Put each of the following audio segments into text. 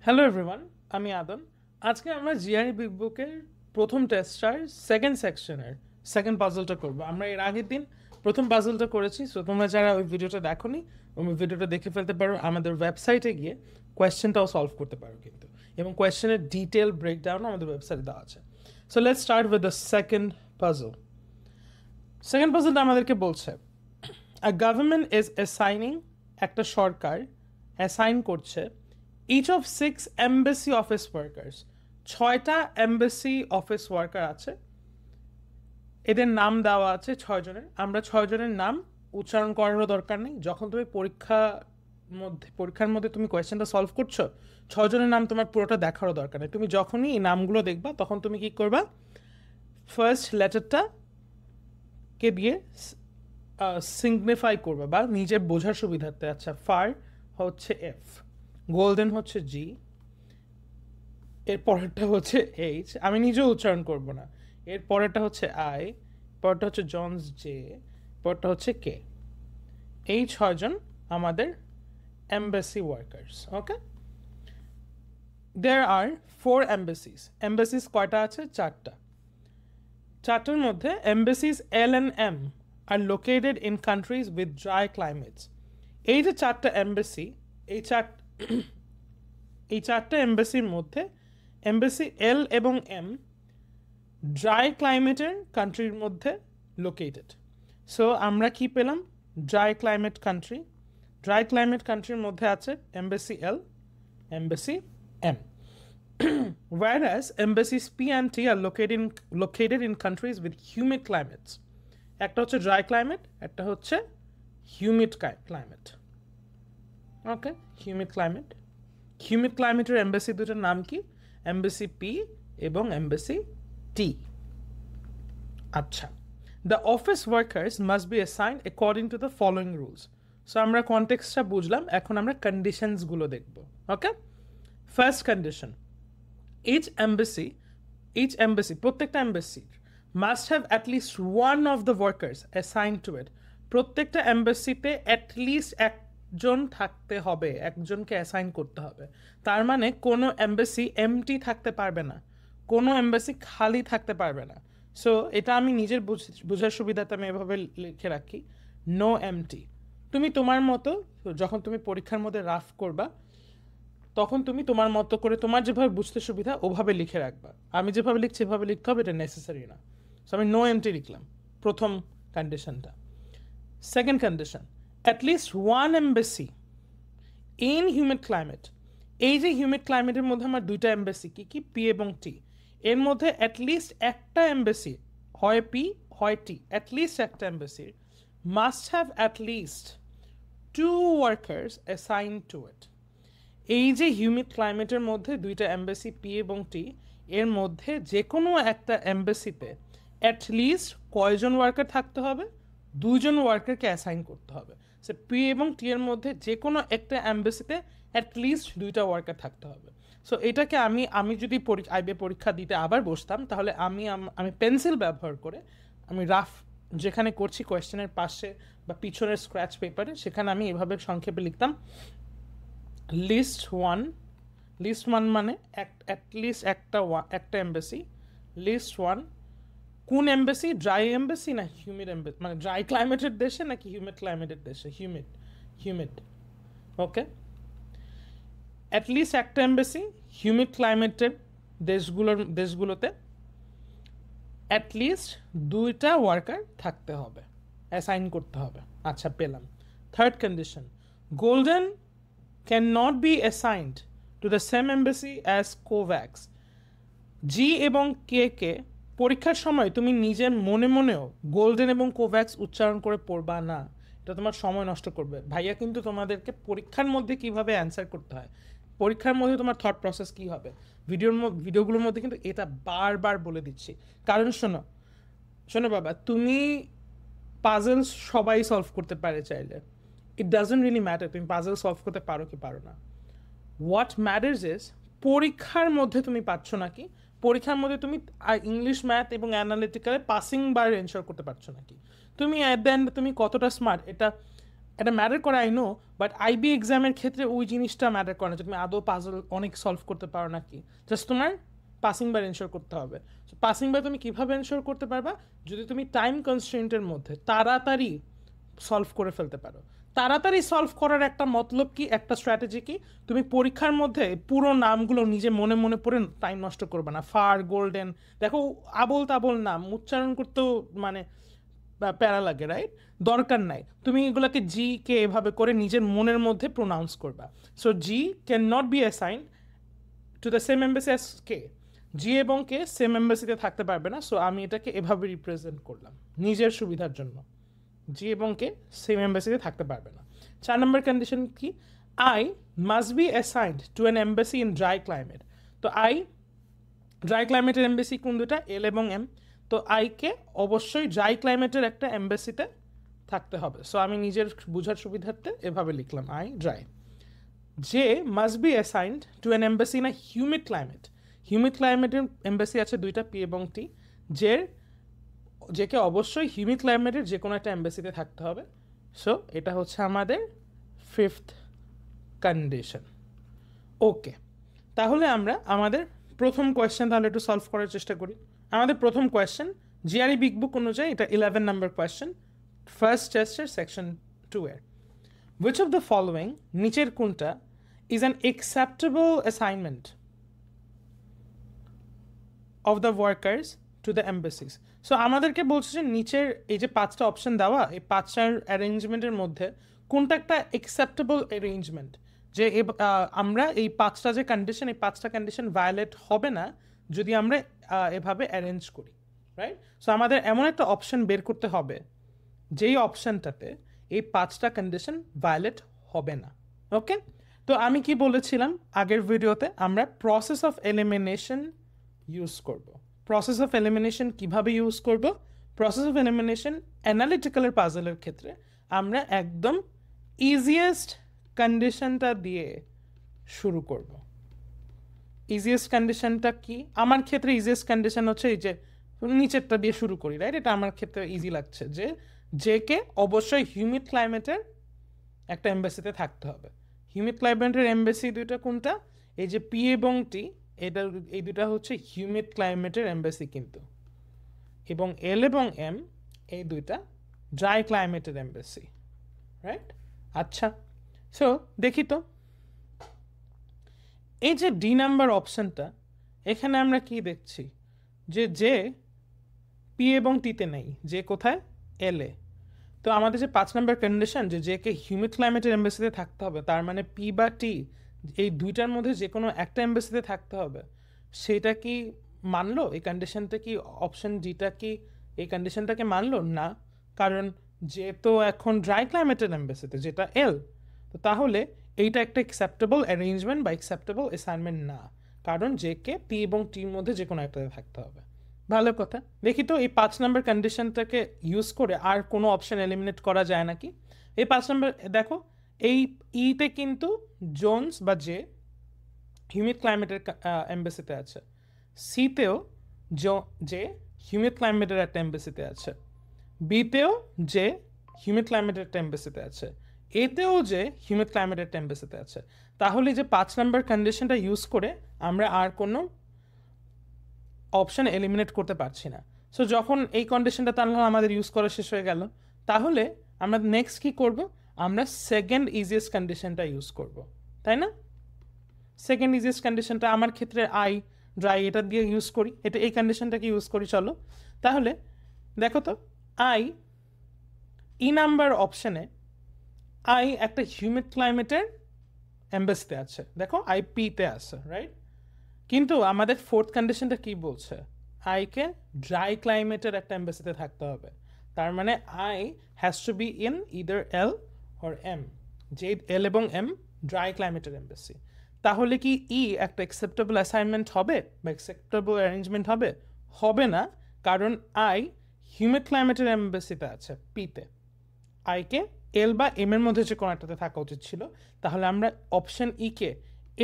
Hello everyone, আমি আদম। আজকে আমরা জিআরই বিগ বুকের প্রথম টেস্টার সেকেন্ড সেকশনের সেকেন্ড পাজলটা করব। আমরা এর আগের দিন প্রথম পাজলটা করেছি, সো তোমরা যারা ওই ভিডিওটা দেখোনি ওই ভিডিওটা দেখে ফেলতে পারো, আমাদের ওয়েবসাইটে গিয়ে কোয়েশ্চেনটাও সলভ করতে পারো কিন্তু, এবং কোয়েশ্চেনের ডিটেল ব্রেকডাউন আমাদের ওয়েবসাইটে দেওয়া আছে। So let's start with the second puzzle. Second পাজলটা আমাদেরকে বলছে আ গভর্নমেন্ট ইজ অ্যাসাইনিং, একটা সরকার অ্যাসাইন করছে each of 6 embassy office workers, 6টা এমবেসি অফিস ওয়ার্কার আছে, এদের নাম দেওয়া আছে 6 জনের। আমরা 6 জনের নাম উচ্চারণ করারও দরকার নেই। যখন তুমি পরীক্ষার মধ্যে তুমি কোয়েশ্চেনটা সলভ করছো, 6 জনের নাম তোমার পুরোটা দেখারও দরকার নেই। তুমি যখনই এই নামগুলো দেখবা তখন তুমি কি করবা, ফার্স্ট লেটারটা কে দিয়ে সিগনিফাই করবা বা নিজের বোঝার সুবিধার্থে। আচ্ছা, ফার হচ্ছে এফ, গোল্ডেন হচ্ছে জি, এর পরেরটা হচ্ছে এইচ, আমি নিজেও উচ্চারণ করব না। এর পরেরটা হচ্ছে আই, পরেরটা হচ্ছে জনস জে, পরেরটা হচ্ছে কে। এই 6জন আমাদের এমবাসি ওয়ার্কার্স। ওকে, দেয়ার আর 4 এমবাসিস। এমবাসিস কয়টা আছে? 4টা। 4টার মধ্যে embassies L and M are located in countries with dry climates. এই যে 4টা এমবাসি, এই 4টা এমবাসির মধ্যে এমবাসি এল এবং এম ড্রাই ক্লাইমেটের কান্ট্রির মধ্যে লোকেটেড। সো আমরা কি পেলাম? Dry climate country. Dry climate কান্ট্রির মধ্যে আছে embassy L, embassy M. Whereas embassies P and T are located in countries with humid climates. একটা হচ্ছে ড্রাই ক্লাইমেট, একটা হচ্ছে humid climate. Okay, humid climate. Humid ক্লাইমেটের এমবাসি দুটোর নাম কি? এমবাসি পি এবং এমবাসি টি। আচ্ছা, the office workers must be assigned according to the following rules. So আমরা কনটেক্সটটা বুঝলাম, এখন আমরা কন্ডিশনসগুলো দেখব। Okay, first condition, each embassy প্রত্যেকটা এমবাসির must have at least one of the workers assign to it. প্রত্যেকটা এমবাসিতে অ্যাটলিস্ট একজন থাকতে হবে, একজনকে অ্যাসাইন করতে হবে। তার মানে কোনো এমবাসি এমটি থাকতে পারবে না, কোনো এমবাসি খালি থাকতে পারবে না। সো এটা আমি নিজের বোঝার সুবিধাতে আমি এভাবে লিখে রাখি, নো এমটি। তুমি তোমার মতো যখন তুমি পরীক্ষার মধ্যে রাফ করবা তখন তুমি তোমার মতো করে তোমার যেভাবে বুঝতে সুবিধা ওভাবে লিখে রাখবা। আমি যেভাবে লিখছি এভাবে লিখতে হবে, এটা নেসেসারি না। সো আমি নো এমটি লিখলাম প্রথম কন্ডিশনটা। Second condition, at least one embassy in humid climate. এই যে হিউমিড ক্লাইমেটের মধ্যে আমার দুইটা এমবাসি, কি কি? পি এবং টি। এর মধ্যে অ্যাটলিস্ট একটা এমবাসি, হয় পি হয় টি, অ্যাটলিস্ট একটা এমবাসির must have at least 2 workers assign to it. এই যে হিউমিড ক্লাইমেটের মধ্যে দুইটা এমবাসি পি এবং টি, এর মধ্যে যে কোনো একটা এমবাসিতে অ্যাটলিস্ট কয়জন ওয়ার্কার থাকতে হবে? 2জন ওয়ার্কারকে অ্যাসাইন করতে হবে। সে পি এবং টি এর মধ্যে যে কোনো একটা এমবাসিতে অ্যাটলিস্ট 2টা ওয়ার্কার থাকতে হবে। সো এটাকে আমি যদি আইবে পরীক্ষা দিতে আবার বসতাম, তাহলে আমি পেন্সিল ব্যবহার করে আমি রাফ যেখানে করছি কোয়েশ্চেনের পাশে বা পিছনের স্ক্র্যাচ পেপারে, সেখানে আমি এভাবে সংক্ষেপে লিখতাম, লিস্ট ওয়ান মানে অ্যাটলিস্ট একটা এমবাসি। লিস্ট ওয়ান, কোন এমবাসি? ড্রাই এমবাসি না হিউমিড এমবাসি, মানে ড্রাই ক্লাইমেটের দেশে নাকি হিউমিড ক্লাইমেটের দেশে? হিউমিড। ওকে, অ্যাটলিস্ট একটা এমবাসি হিউমিড ক্লাইমেটের দেশগুলোতে অ্যাটলিস্ট 2টা ওয়ার্কার থাকতে হবে, অ্যাসাইন করতে হবে। আচ্ছা, পেলাম। Third condition, golden can not be assigned to the same embassy as Covax. G এবং কে কে পরীক্ষার সময় তুমি নিজের মনে মনেও গোল্ডেন এবং কোভ্যাক্স উচ্চারণ করে পড়বা না, এটা তোমার সময় নষ্ট করবে। ভাইয়া কিন্তু তোমাদেরকে পরীক্ষার মধ্যে কিভাবে অ্যান্সার করতে হয়, পরীক্ষার মধ্যে তোমার থট প্রসেস কী হবে, ভিডিওগুলোর মধ্যে কিন্তু এটা বারবার বলে দিচ্ছি। কারণ শোনো বাবা, তুমি পাজলস সবাই সলভ করতে পারে চাইলে, ইট ডাজন্ট রিয়েলি ম্যাটার তুমি পাজল সলভ করতে পারো কি পারো না। হোয়াট ম্যাটার্স ইজ পরীক্ষার মধ্যে তুমি পাচ্ছ নাকি, পরীক্ষার মধ্যে তুমি ইংলিশ, ম্যাথ এবং অ্যানালিটিক্যালে পাসিং বার এনশোর করতে পারছো নাকি, তুমি অ্যাট দ্য এন্ড তুমি কতটা স্মার্ট, এটা এটা ম্যাটার করে আই নো, বাট আইবি এক্সামের ক্ষেত্রে ওই জিনিসটা ম্যাটার করে না যে তুমি আদৌ পাজল অনেক সলভ করতে পারো নাকি, জাস্ট তোমার পাসিং বার এনশোর করতে হবে। পাসিং বার তুমি কীভাবে এনশোর করতে পারবা, যদি তুমি টাইম কনস্ট্রেন্টের মধ্যে তাড়াতাড়ি সলভ করে ফেলতে পারো। তাড়াতাড়ি সলভ করার একটা মতলব কি, একটা স্ট্র্যাটেজি কি, তুমি পরীক্ষার মধ্যে পুরো নামগুলো নিজে মনে মনে পড়ে টাইম নষ্ট করবে না। ফার, গোল্ডেন, দেখো আবোল তাবোল নাম উচ্চারণ করতেও মানে প্যারা লাগে, রাইট? দরকার নাই, তুমি এগুলোকে জি কে এভাবে করে নিজের মনের মধ্যে প্রোনাউন্স করবা। So G can not be assigned to the same embassy as K, G এবং কে সেম এম্বাসিতে থাকতে পারবে না। সো আমি এটাকে এভাবে রিপ্রেজেন্ট করলাম নিজের সুবিধার জন্য, জি এবং কে সেম এম্বাসিতে থাকতে পারবে না। 4 নম্বর কন্ডিশন কি, I must be assigned to an embassy in dry climate. তো আই ড্রাই ক্লাইমেটের এম্বাসি কোন দুটা, এল এবং এম। তো আইকে অবশ্যই ড্রাই ক্লাইমেটের একটা এম্বাসিতে থাকতে হবে। সো আমি নিজের বোঝার সুবিধার্থে এভাবে লিখলাম I dry. J must be assigned to an embassy in a humid climate. Humid ক্লাইমেটের এম্বাসি আছে দুইটা, পি এবং টি। যেকে অবশ্যই হিউমিড ক্লাইমেটের যে কোনো একটা এম্বাসিতে থাকতে হবে। সো এটা হচ্ছে আমাদের 5th কন্ডিশন। ওকে, তাহলে আমরা আমাদের প্রথম কোয়েশ্চেন তাহলে একটু সলভ করার চেষ্টা করি। আমাদের প্রথম কোয়েশ্চেন জিআরই বিগ বুক অনুযায়ী এটা 11 নম্বর কোয়েশ্চেন, ফার্স্ট টেস্টের সেকশন 2 এর। উইচ অফ দ্য ফলোয়িং, নিচের কোনটা, is an acceptable assignment of the workers to the এম্বাসিস। So আমাদেরকে বলছে যে নিচের এই যে 5টা অপশন দেওয়া, এই 5টার অ্যারেঞ্জমেন্টের মধ্যে কোনটা একটা অ্যাকসেপ্টেবল অ্যারেঞ্জমেন্ট, যে আমরা এই 5টা যে কন্ডিশন, এই 5টা কন্ডিশন ভায়োলেট হবে না যদি আমরা এভাবে অ্যারেঞ্জ করি, রাইট? সো আমাদের এমন একটা অপশন বের করতে হবে যেই অপশনটাতে এই 5টা কন্ডিশন ভায়োলেট হবে না। ওকে, তো আমি কি বলেছিলাম আগের ভিডিওতে, আমরা প্রসেস অফ এলিমিনেশন ইউজ করব। প্রসেস অফ এলিমিনেশন কিভাবে ইউজ করব? প্রসেস অফ এলিমিনেশন অ্যানালিটিক্যালের পাজলের ক্ষেত্রে আমরা একদম ইজিয়েস্ট কন্ডিশনটা দিয়ে শুরু করব। ইজিয়েস্ট কন্ডিশনটা কি? আমার ক্ষেত্রে ইজিয়েস্ট কন্ডিশন হচ্ছে এই যে নিচেরটা দিয়ে শুরু করি, রাইট? এটা আমার ক্ষেত্রে ইজি লাগছে, যে জেকে অবশ্যই হিউমিড ক্লাইমেটের একটা এম্বাসিতে থাকতে হবে। হিউমিড ক্লাইমেটের এম্বাসি দুইটা কোনটা, এই যে পি এবং টি, এটা এই দুটা হচ্ছে হিউমিড ক্লাইমেটের এম্বাসি কিন্তু, এবং এল এবং এম এই দুইটা ড্রাই ক্লাইমেটের এম্বাসি, রাইট? আচ্ছা, সো দেখি তো এই যে ডি নাম্বার অপশনটা, এখানে আমরা কি দেখছি, যে পি এবং টিতে নেই, যে কোথায়, এল এ। তো আমাদের যে 5 নম্বর কন্ডিশন, যে কে হিউমিড ক্লাইমেটের এম্বাসিতে থাকতে হবে, তার মানে পি বা টি এই দুইটার মধ্যে যে কোনো একটা এম্বাসিতে থাকতে হবে, সেটা কি মানলো? এই কন্ডিশনটা কি, অপশন ডিটা কি এই কন্ডিশনটাকে মানলো না? কারণ যে তো এখন ড্রাই ক্লাইমেটের এম্বাসিতে, যেটা এল, তো তাহলে এইটা একটা অ্যাকসেপ্টেবল অ্যারেঞ্জমেন্ট বা অ্যাকসেপ্টেবল অ্যাসাইনমেন্ট না, কারণ যে কে পি এবং টির মধ্যে যে কোনো একটাতে থাকতে হবে। ভালো কথা, দেখি তো এই 5 নম্বর কন্ডিশনটাকে ইউজ করে আর কোনো অপশন এলিমিনেট করা যায় নাকি। এই 5 নম্বর দেখো, এই ইতে কিন্তু জোনস বা জে হিউমিড ক্লাইমেটের এম্বাসিতে আছে, সিতেও যে হিউমিড ক্লাইমেটের একটা এম্বাসিতে আছে, বিতেও যে হিউমিড ক্লাইমেটের একটা এম্বাসিতে আছে, এতেও যে হিউমিড ক্লাইমেটের একটা এম্বাসিতে আছে। তাহলে যে 5 নম্বর কন্ডিশনটা ইউজ করে আমরা আর কোনো অপশন এলিমিনেট করতে পারছি না। সো যখন এই কন্ডিশনটা তাহলে আমাদের ইউজ করা শেষ হয়ে গেল, তাহলে আমরা নেক্সট কি করব, আমরা সেকেন্ড ইজিয়েস্ট কন্ডিশনটা ইউজ করব, তাই না? সেকেন্ড ইজিয়েস্ট কন্ডিশনটা আমার ক্ষেত্রে আই ড্রাই, এটা দিয়ে ইউজ করি, এটা এই কন্ডিশনটাকে ইউজ করি। চলো তাহলে দেখো তো, আই ই নাম্বার অপশনে আই একটা হিউমিড ক্লাইমেটের এম্বাসিতে আছে, দেখো আই পিতে আছে, রাইট? কিন্তু আমাদের 4th কন্ডিশনটা কি বলছে, আইকে ড্রাই ক্লাইমেটের একটা এম্বাসিতে থাকতে হবে। তার মানে I has to be in either L or M, যে এল এবং এম ড্রাই ক্লাইমেটের এম্বাসি। তাহলে কি ই একটা অ্যাকসেপ্টেবল অ্যাসাইনমেন্ট হবে বা অ্যাকসেপ্টেবল অ্যারেঞ্জমেন্ট হবে? হবে না, কারণ আই হিউমিড ক্লাইমেটের এম্বাসিতে আছে, পিতে। আইকে এল বা এম এর মধ্যে যে কোনো একটাতে থাকা উচিত ছিল। তাহলে আমরা অপশন ইকে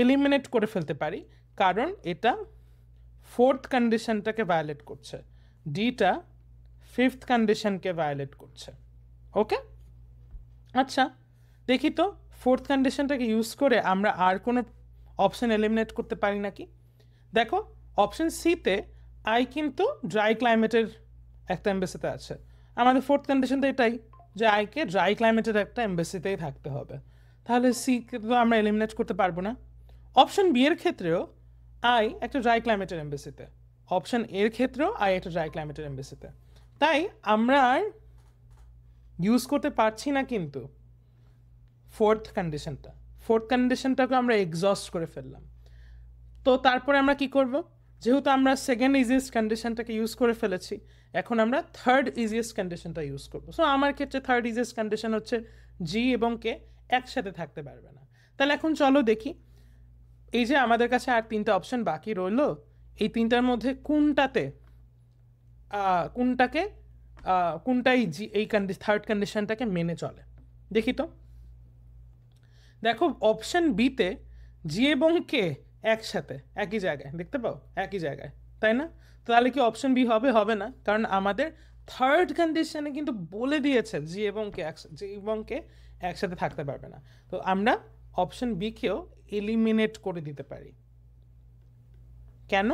এলিমিনেট করে ফেলতে পারি, কারণ এটা 4th কন্ডিশনটাকে ভায়োলেট করছে, ডিটা 5th কন্ডিশনকে ভায়োলেট করছে। ওকে, আচ্ছা দেখি তো ফোর্থ কন্ডিশনটাকে ইউজ করে আমরা আর কোনো অপশন এলিমিনেট করতে পারি নাকি। দেখো অপশন সিতে আই কিন্তু ড্রাই ক্লাইমেটের একটা এমবেসিতে আছে, আমাদের ফোর্থ কন্ডিশন তো এটাই যে আইকে ড্রাই ক্লাইমেটের একটা এমবেসিতেই থাকতে হবে, তাহলে সিকে তো আমরা এলিমিনেট করতে পারবো না। অপশন বি এর ক্ষেত্রেও আই একটা ড্রাই ক্লাইমেটের এমবেসিতে, অপশন এর ক্ষেত্রেও আই একটা ড্রাই ক্লাইমেটের এমবেসিতে, তাই আমরা আর ইউজ করতে পারছি না কিন্তু ফোর্থ কন্ডিশনটাকে আমরা এক্সস্ট করে ফেললাম। তো তারপরে আমরা কি করব, যেহেতু আমরা সেকেন্ড ইজিয়েস্ট কন্ডিশনটাকে ইউজ করে ফেলেছি, এখন আমরা থার্ড ইজিয়েস্ট কন্ডিশনটা ইউজ করবো। সো আমার ক্ষেত্রে থার্ড ইজিয়েস্ট কন্ডিশন হচ্ছে জি এবং কে একসাথে থাকতে পারবে না। তাহলে এখন চলো দেখি এই যে আমাদের কাছে আর তিনটা অপশন বাকি রইলো, এই তিনটার মধ্যে কোনটাই জি এই থার্ড কন্ডিশনটাকে মেনে চলে দেখি তো। দেখো অপশন বিতে জি এবং কে একসাথে একই জায়গায় দেখতে পাও, একই জায়গায়, তাই না? তাহলে কি অপশন বি হবে? হবে না, কারণ আমাদের থার্ড কন্ডিশনে কিন্তু বলে দিয়েছে জি এবং কে একসাথে থাকতে পারবে না। তো আমরা অপশন বি কেও এলিমিনেট করে দিতে পারি। কেন?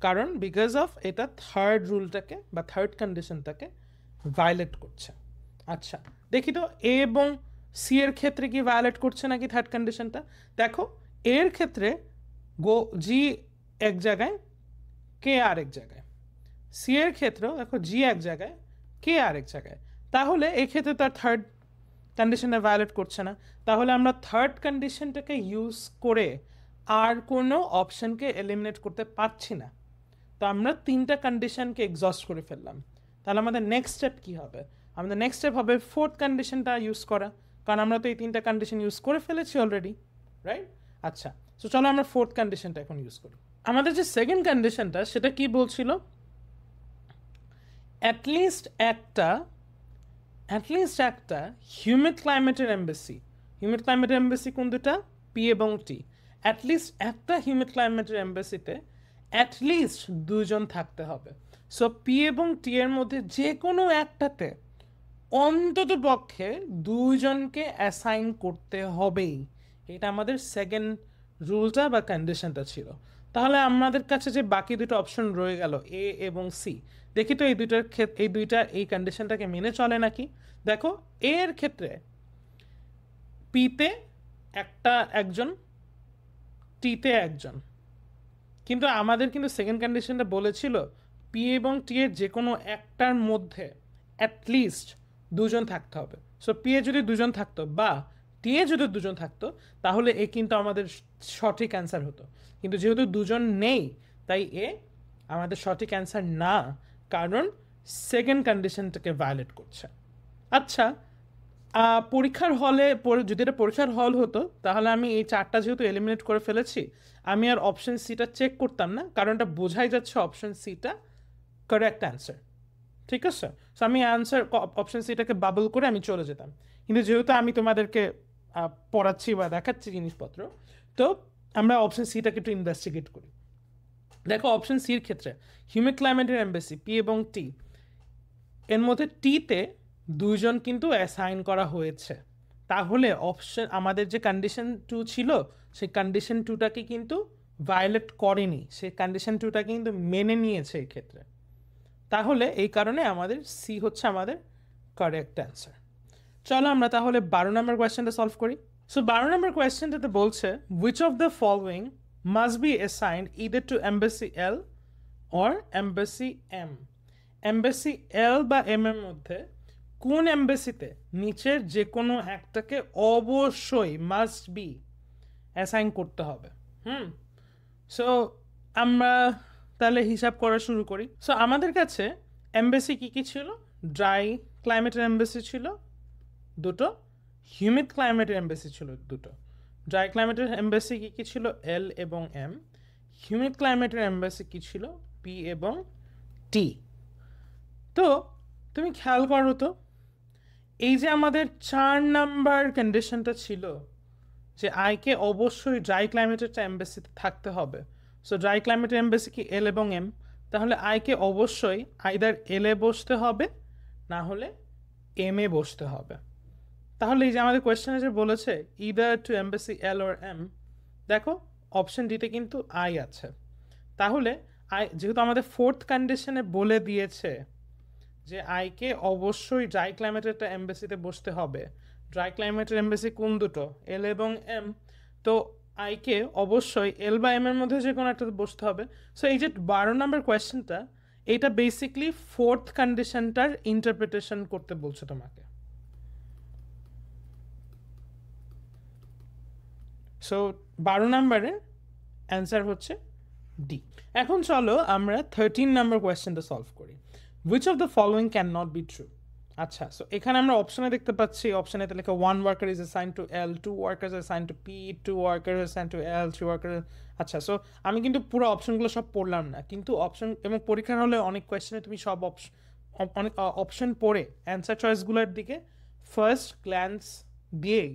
কারণ বিকজ অফ এটা থার্ড রুলটাকে বা থার্ড কন্ডিশনটাকে ভায়োলেট করছে। আচ্ছা দেখি তো এ এবং সি এর ক্ষেত্রে কি ভায়োলেট করছে নাকি থার্ড কন্ডিশনটা। দেখো এর ক্ষেত্রে জি এক জায়গায় কে আরেক জায়গায়, সি এর ক্ষেত্রেও দেখো জি এক জায়গায় কে আরেক জায়গায়, তাহলে এই ক্ষেত্রে তার থার্ড কন্ডিশনটা ভায়োলেট করছে না। তাহলে আমরা থার্ড কন্ডিশনটাকে ইউজ করে আর কোনো অপশনকে এলিমিনেট করতে পারছি না। তো আমরা তিনটা কন্ডিশনকে এক্সস্ট করে ফেললাম। তাহলে আমাদের নেক্সট স্টেপ কী হবে? আমাদের নেক্সট স্টেপ হবে ফোর্থ কন্ডিশনটা ইউজ করা, কারণ আমরা তো এই তিনটা কন্ডিশন ইউজ করে ফেলেছি অলরেডি, রাইট? আচ্ছা সো চলো আমরা ফোর্থ কন্ডিশনটা এখন ইউজ করি। আমাদের যে সেকেন্ড কন্ডিশনটা সেটা কি বলছিল, অ্যাটলিস্ট একটা হিউমিড ক্লাইমেটের এমবেসি কোন দুটা? পি এবং টি। অ্যাটলিস্ট একটা হিউমিড ক্লাইমেটের এমবেসিতে অ্যাটলিস্ট দুজন থাকতে হবে। সো পি এবং টি এর মধ্যে যে কোনো একটাতে অন্তত পক্ষে দুইজনকে অ্যাসাইন করতে হবেই, এটা আমাদের সেকেন্ড রুলটা বা কন্ডিশনটা ছিল। তাহলে আমাদের কাছে যে বাকি দুটো অপশন রয়ে গেল এ এবং সি, দেখি তো এই দুইটা এই কন্ডিশনটাকে মেনে চলে নাকি। দেখো এর ক্ষেত্রে পিতে একজন, টিতে একজন, কিন্তু আমাদের কিন্তু সেকেন্ড কন্ডিশনটা বলেছিল পি এবং টি এর যে কোনো একটার মধ্যে অ্যাটলিস্ট দুজন থাকতে হবে। সো পি এ যদি দুজন থাকতো বা টি এ যদি দুজন থাকতো তাহলে এ কিন্তু আমাদের সঠিক অ্যান্সার হতো, কিন্তু যেহেতু দুজন নেই তাই এ আমাদের সঠিক অ্যান্সার না, কারণ সেকেন্ড কন্ডিশনটাকে ভায়োলেট করছে। আচ্ছা পরীক্ষার হলে যদি এটা পরীক্ষার হল হতো তাহলে আমি এই চারটা যেহেতু এলিমিনেট করে ফেলেছি, আমি আর অপশন সিটা চেক করতাম না, কারণ এটা বোঝাই যাচ্ছে অপশন সিটা কারেক্ট অ্যান্সার, ঠিক আছে? সো আমি অপশন সিটাকে বাবল করে আমি চলে যেতাম, কিন্তু যেহেতু আমি তোমাদেরকে পড়াচ্ছি বা দেখাচ্ছি জিনিসপত্র, তো আমরা অপশন সিটাকে একটু ইনভেস্টিগেট করি। দেখো অপশন সির ক্ষেত্রে হিউমিড ক্লাইমেটের এমবেসি পি এবং টি, এর মধ্যে টিতে দুইজন কিন্তু অ্যাসাইন করা হয়েছে, তাহলে আমাদের যে কন্ডিশন 2 ছিল সেই কন্ডিশন 2টাকে কিন্তু ভায়োলেট করেনি, সেই কন্ডিশন 2টাকে কিন্তু মেনে নিয়েছে এই ক্ষেত্রে। তাহলে এই কারণে আমাদের সি হচ্ছে আমাদের কারেক্ট অ্যান্সার। চলো আমরা তাহলে 12 নম্বর কোয়েশ্চেনটা সলভ করি। সো 12 নম্বর কোয়েশ্চেনটাতে বলছে which of the following must be assigned either to embassy L or embassy M। Embassy L বা এম এর মধ্যে কোন এমবেসিতে নিচের যে কোনো একটাকে অবশ্যই মাস্ট বি অ্যাসাইন করতে হবে। সো আমরা তাহলে হিসাব করা শুরু করি। সো আমাদের কাছে এমবেসি কী ছিল? ড্রাই ক্লাইমেটের এমবেসি ছিল দুটো, হিউমিড ক্লাইমেটের এমবেসি ছিল দুটো। ড্রাই ক্লাইমেটের এমবেসি কী ছিল? এল এবং এম। হিউমিড ক্লাইমেটের এমবেসি কী ছিল? পি এবং টি। তো তুমি খেয়াল করো তো, এই যে আমাদের 4 নাম্বার কন্ডিশনটা ছিল যে আইকে অবশ্যই ড্রাই ক্লাইমেটের এমবেসিতে থাকতে হবে। সো ড্রাই ক্লাইমেটের এমবেসি কি এল এবং এম, তাহলে আইকে অবশ্যই আইদার এল এ বসতে হবে না হলে এম এ বসতে হবে, তাহলে এই যে আমাদের কোয়েশ্চেনে যে বলেছে either to embassy L or M, দেখো অপশন ডিতে কিন্তু আই আছে। তাহলে আই যেহেতু আমাদের ফোর্থ কন্ডিশনে বলে দিয়েছে যে আইকে অবশ্যই ড্রাই ক্লাইমেটের একটা এমবাসিতে বসতে হবে, ড্রাই ক্লাইমেটের এমবাসি কোন দুটো, এল এবং এম, তো আইকে অবশ্যই এল বা এম এর মধ্যে যে কোনো একটাতে বসতে হবে। সো এই যে 12 নম্বর কোয়েশ্চেনটা, এটা বেসিকলি ফোর্থ কন্ডিশনটার ইন্টারপ্রিটেশন করতে বলছে তোমাকে। সো 12 নম্বরের অ্যান্সার হচ্ছে ডি। এখন চলো আমরা 13 নম্বর কোয়েশ্চেনটা সলভ করি। Which of the following can not be true. আচ্ছা, সো এখানে আমরা অপশনে দেখতে পাচ্ছি, অপশনে লেখা 1 worker is assigned to L, 2 worker assigned to P, 2 worker assigned to L, 3 worker. আচ্ছা, সো আমি কিন্তু পুরো অপশনগুলো সব পড়লাম না, কিন্তু অপশন এবং পরীক্ষার হলে অনেক কোয়েশ্চেনে তুমি সব অনেক অপশন পড়ে অ্যান্সার চয়েসগুলোর দিকে ফার্স্ট গ্ল্যান্স দিয়েই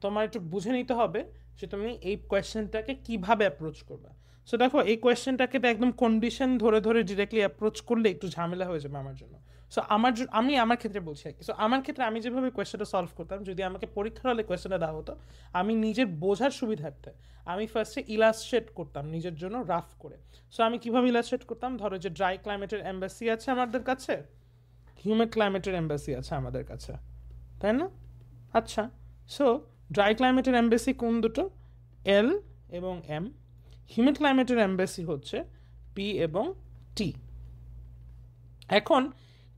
তোমার একটু বুঝে নিতে হবে যে তুমি এই কোয়েশ্চেনটাকে কীভাবে অ্যাপ্রোচ করবে। সো দেখো এই কোয়েশ্চেনটাকে তো একদম কন্ডিশন ধরে ধরে ডিরেক্টলি অ্যাপ্রোচ করলে একটু ঝামেলা হয়ে যাবে আমার জন্য। সো আমি আমার ক্ষেত্রে বলছি আর কি। সো আমার ক্ষেত্রে আমি যেভাবে কোয়েশ্চেনটা সলভ করতাম, যদি আমাকে পরীক্ষার হলে কোয়েশ্চেনটা দেওয়া হতো, আমি নিজের বোঝার সুবিধার্থে আমি ফার্স্টে ইলাস্ট্রেট করতাম নিজের জন্য রাফ করে। সো আমি কীভাবে ইলাস্ট্রেট করতাম, ধরো যে ড্রাই ক্লাইমেটের এম্বাসি আছে আমাদের কাছে, হিউমিড ক্লাইমেটের এম্বাসি আছে আমাদের কাছে, তাই না? আচ্ছা, সো ড্রাই ক্লাইমেটের এম্বাসি কোন দুটো, এল এবং এম। হিউমিড ক্লাইমেটের এম্বাসি হচ্ছে পি এবং টি। এখন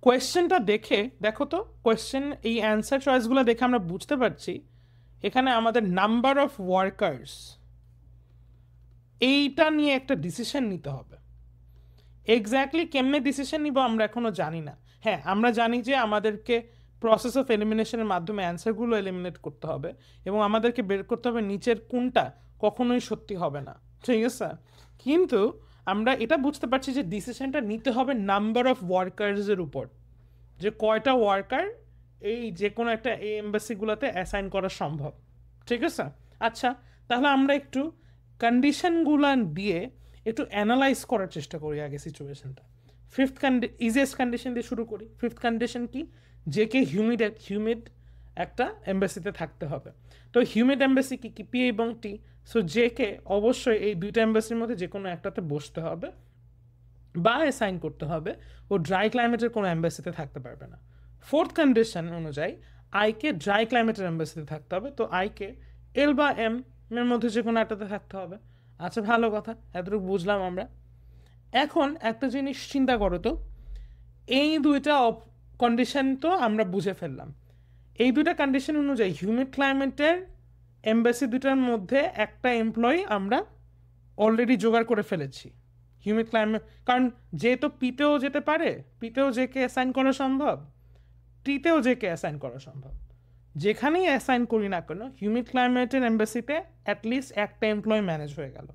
কোয়েশ্চেনটা দেখে দেখো তো, কোয়েশ্চেন এই অ্যান্সার চয়েসগুলো দেখে আমরা বুঝতে পারছি এখানে আমাদের নাম্বার অফ ওয়ার্কার্স এইটা নিয়ে একটা ডিসিশন নিতে হবে। এক্স্যাক্টলি কেমনে ডিসিশন নিব আমরা এখনও জানি না। হ্যাঁ, আমরা জানি যে আমাদেরকে প্রসেস অফ এলিমিনেশনের মাধ্যমে অ্যান্সারগুলো এলিমিনেট করতে হবে এবং আমাদেরকে বের করতে হবে নিচের কোনটা কখনোই সত্যি হবে না, ঠিক আছে? কিন্তু আমরা এটা বুঝতে পারছি যে ডিসিশনটা নিতে হবে নাম্বার অফ ওয়ার্কার্সের উপর, যে কয়টা ওয়ার্কার এই যে কোনো একটা এই এম্বাসিগুলোতে অ্যাসাইন করা সম্ভব, ঠিক আছে? আচ্ছা, তাহলে আমরা একটু কন্ডিশনগুলো দিয়ে একটু অ্যানালাইজ করার চেষ্টা করি আগে সিচুয়েশনটা। ইজিয়েস্ট কন্ডিশন দিয়ে শুরু করি। ফিফথ কন্ডিশন কি, যে কে হিউমিড একটা এম্বাসিতে থাকতে হবে। তো হিউমিড এম্বাসি কি পি এবং টি। সো যে কে অবশ্যই এই দুইটা এম্বাসির মধ্যে যে কোনো একটাতে বসতে হবে বা অ্যাসাইন করতে হবে, ও ড্রাই ক্লাইমেটের কোনো এম্বাসিতে থাকতে পারবে না। ফোর্থ কন্ডিশন অনুযায়ী আইকে ড্রাই ক্লাইমেটের এম্বাসিতে থাকতে হবে, তো আইকে এল বা এম এর মধ্যে যে কোনো একটাতে থাকতে হবে। আচ্ছা, ভালো কথা, এতটুকু বুঝলাম আমরা। এখন একটা জিনিস চিন্তা করো তো, এই দুইটা কন্ডিশন তো আমরা বুঝে ফেললাম। এই দুইটা কন্ডিশন অনুযায়ী হিউমিড ক্লাইমেটের এম্বাসি দুটার মধ্যে একটা এমপ্লয়ি আমরা অলরেডি জোগাড় করে ফেলেছি হিউমিড ক্লাইমেট, কারণ যেহেতু পিতেও যেতে পারে, পিতেও যে কে অ্যাসাইন করা সম্ভব, টিতেও যে কে অ্যাসাইন করা সম্ভব। যেখানেই অ্যাসাইন করি না কেন হিউমিড ক্লাইমেটের এম্বাসিতে অ্যাটলিস্ট একটা এমপ্লয়ি ম্যানেজ হয়ে গেল,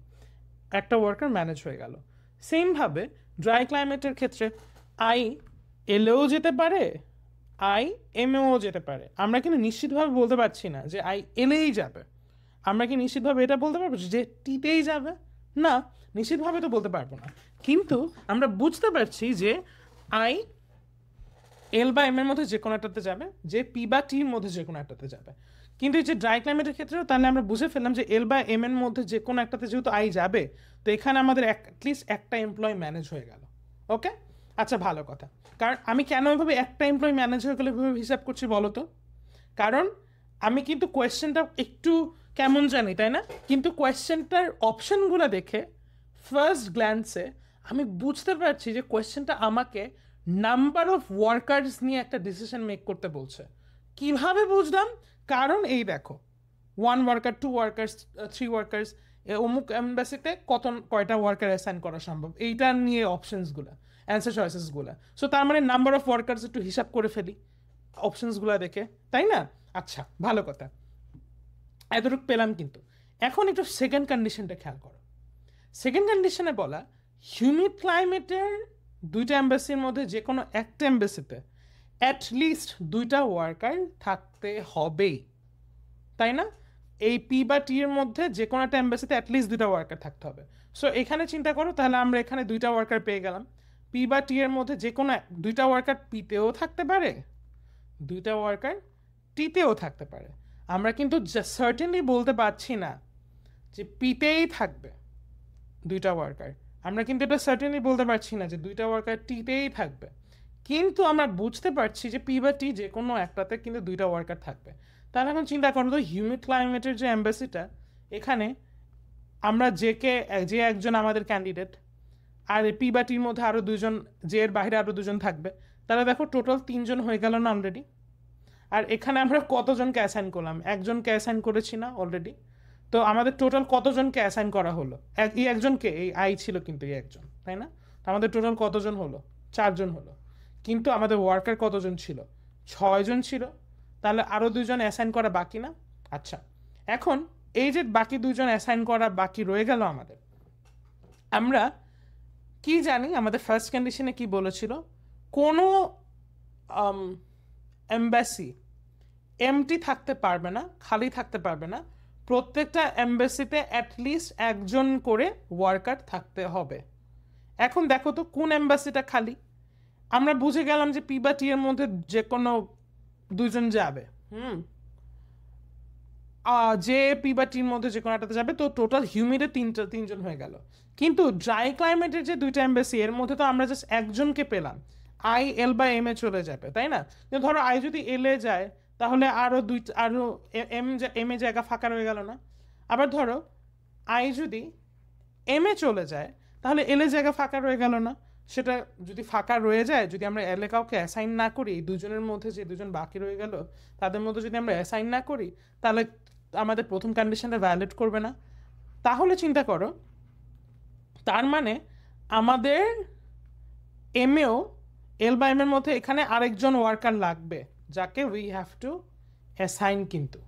একটা ওয়ার্কার ম্যানেজ হয়ে গেল। সেমভাবে ড্রাই ক্লাইমেটের ক্ষেত্রে আই এলেও যেতে পারে, আই এমএও যেতে পারে। আমরা কিন্তু নিশ্চিতভাবে বলতে পারছি না যে আই এলেই যাবে। আমরা কি নিশ্চিতভাবে এটা বলতে পারবো যে টিতেই যাবে? না, নিশ্চিতভাবে তো বলতে পারবো না। কিন্তু আমরা বুঝতে পারছি যে আই এল বা এম এর মধ্যে যে কোনো একটাতে যাবে, যে পি বা টির মধ্যে যে কোনো একটাতে যাবে। কিন্তু এই যে ড্রাই ক্লাইমেটের ক্ষেত্রেও তাহলে আমরা বুঝে ফেললাম যে এল বা এম এর মধ্যে যে কোনো একটাতে যেহেতু আই যাবে, তো এখানে আমাদের অ্যাটলিস্ট একটা এমপ্লয় ম্যানেজ হয়ে গেল। ওকে, আচ্ছা, ভালো কথা। কারণ আমি কেন এভাবে একটা এমপ্লয় ম্যানেজ হয়ে গেলে এভাবে হিসাব করছি বলো তো? কারণ আমি কিন্তু কোয়েশ্চেনটা একটু কেমন জানি, তাই না? কিন্তু কোয়েশ্চেনটার অপশনগুলো দেখে ফার্স্ট গ্ল্যান্সে আমি বুঝতে পারছি যে কোয়েশ্চেনটা আমাকে নাম্বার অফ ওয়ার্কার্স নিয়ে একটা ডিসিশন মেক করতে বলছে। কিভাবে বুঝলাম? কারণ এই দেখো, 1 ওয়ার্কার, 2 ওয়ার্কার্স, 3 ওয়ার্কার্স, অমুক এম্বাসিতে কয়টা ওয়ার্কার অ্যাসাইন করা সম্ভব, এইটা নিয়ে অপশনসগুলো, অ্যান্সার চয়েসেসগুলো। সো তার মানে নাম্বার অফ ওয়ার্কার্স একটু হিসাব করে ফেলি অপশনসগুলো দেখে, তাই না? আচ্ছা, ভালো কথা, এতটুকু পেলাম। কিন্তু এখন একটু সেকেন্ড কন্ডিশনটা খেয়াল করো। সেকেন্ড কন্ডিশনে বলা হিউমিড ক্লাইমেটের দুইটা এম্বাসির মধ্যে যে কোনো একটা এম্বাসিতে অ্যাটলিস্ট দুইটা ওয়ার্কার থাকতে হবেই, তাই না? এই পি বা টি এর মধ্যে যে কোনো একটা এম্বাসিতে অ্যাটলিস্ট দুইটা ওয়ার্কার থাকতে হবে। সো এখানে চিন্তা করো, তাহলে আমরা এখানে দুইটা ওয়ার্কার পেয়ে গেলাম। পি বা টি এর মধ্যে যে কোনো দুইটা ওয়ার্কার পিতেও থাকতে পারে, দুইটা ওয়ার্কার টিতেও থাকতে পারে। আমরা কিন্তু সার্টেনলি বলতে পারছি না যে পিতেই থাকবে দুইটা ওয়ার্কার। আমরা কিন্তু এটা সার্টেনলি বলতে পারছি না যে দুইটা ওয়ার্কার টিতেই থাকবে, কিন্তু আমরা বুঝতে পারছি যে পি বা টি যে কোনো একটাতে কিন্তু দুইটা ওয়ার্কার থাকবে। তাহলে এখন চিন্তা করো তো, হিউমিড ক্লাইমেটের যে এম্বাসিটা, এখানে আমরা যে একজন আমাদের ক্যান্ডিডেট, আর পি বা টির মধ্যে আরও দুজন, যে এর বাইরে আরও দুজন থাকবে, তাহলে দেখো টোটাল 3জন হয়ে গেল না অলরেডি। আর এখানে আমরা কতজনকে অ্যাসাইন করলাম? একজনকে অ্যাসাইন করেছি না অলরেডি? তো আমাদের টোটাল কতজনকে অ্যাসাইন করা হলো? এই একজনকে, এই আই ছিল কিন্তু এই একজন, তাই না? আমাদের টোটাল কতজন হলো? 4জন হলো। কিন্তু আমাদের ওয়ার্কার কতজন ছিল? 6জন ছিল। তাহলে আরও 2জন অ্যাসাইন করা বাকি না? আচ্ছা, এখন এই যে বাকি 2জন অ্যাসাইন করা বাকি রয়ে গেল আমাদের, আমরা কি জানি আমাদের ফার্স্ট কন্ডিশনে কি বলেছিল? কোনো এম্বাসি এমটি থাকতে পারবে না, খালি থাকতে পারবে না। প্রত্যেকটা এম্বাসিতে অ্যাটলিস্ট একজন করে ওয়ার্কার থাকতে হবে। এখন দেখো তো কোন এম্বাসিটা খালি। আমরা বুঝে গেলাম যে পি বা টি এর মধ্যে যে কোনো 2জন যাবে। যে পি বা টির মধ্যে যে কোনো একটাতে যাবে, তো টোটাল হিউমিডে 3জন হয়ে গেল। কিন্তু ড্রাই ক্লাইমেটের যে 2টা এম্বাসি, এর মধ্যে তো আমরা জাস্ট একজনকে পেলাম। আই এল বা এম এ চলে যাবে, তাই না? ধরো আই যদি এল এ যায়, তাহলে আরও এম এ জায়গা ফাঁকা রয়ে গেল না? আবার ধরো আই যদি এম এ চলে যায়, তাহলে এল এ জায়গা ফাঁকা রয়ে গেল না? সেটা যদি ফাঁকা রয়ে যায়, যদি আমরা এল এ কাউকে অ্যাসাইন না করি, এই 2জনের মধ্যে যে 2জন বাকি রয়ে গেল তাদের মধ্যে যদি আমরা অ্যাসাইন না করি, তাহলে আমাদের প্রথম কন্ডিশনটা ভ্যালিড করবে না। তাহলে চিন্তা করো, তার মানে আমাদের এমএও এল বা এম এর মধ্যে এখানে আরেকজন ওয়ার্কার লাগবে, যাকে উই হ্যাভ টু অ্যাসাইন কিন্তু,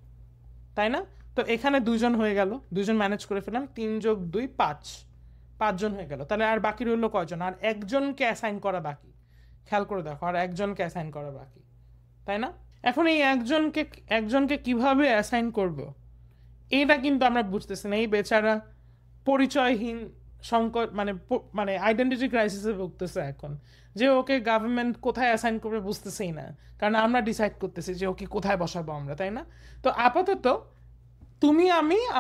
তাই না? তো এখানে 2জন হয়ে গেল, 2জন ম্যানেজ করে ফেললাম, 3 + 2 5, 5জন হয়ে গেল। তাহলে আর বাকি রইল কয়জন? আর একজনকে অ্যাসাইন করা বাকি। খেয়াল করে দেখো, আর একজনকে অ্যাসাইন করা বাকি, তাই না? এখন এই একজনকে কিভাবে অ্যাসাইন করব, এইটা কিন্তু আমরা বুঝতেছি না। এই বেচারা পরিচয়হীন সংকট, মানে আইডেন্টিটি ক্রাইসিসে ভুগতেছে এখন, যে ওকে গভর্নমেন্ট কোথায় অ্যাসাইন করবে বুঝতেছেই না, কারণ আমরা ডিসাইড করতেছি যে ওকে কোথায় বসাবো আমরা, তাই না? তো আপাতত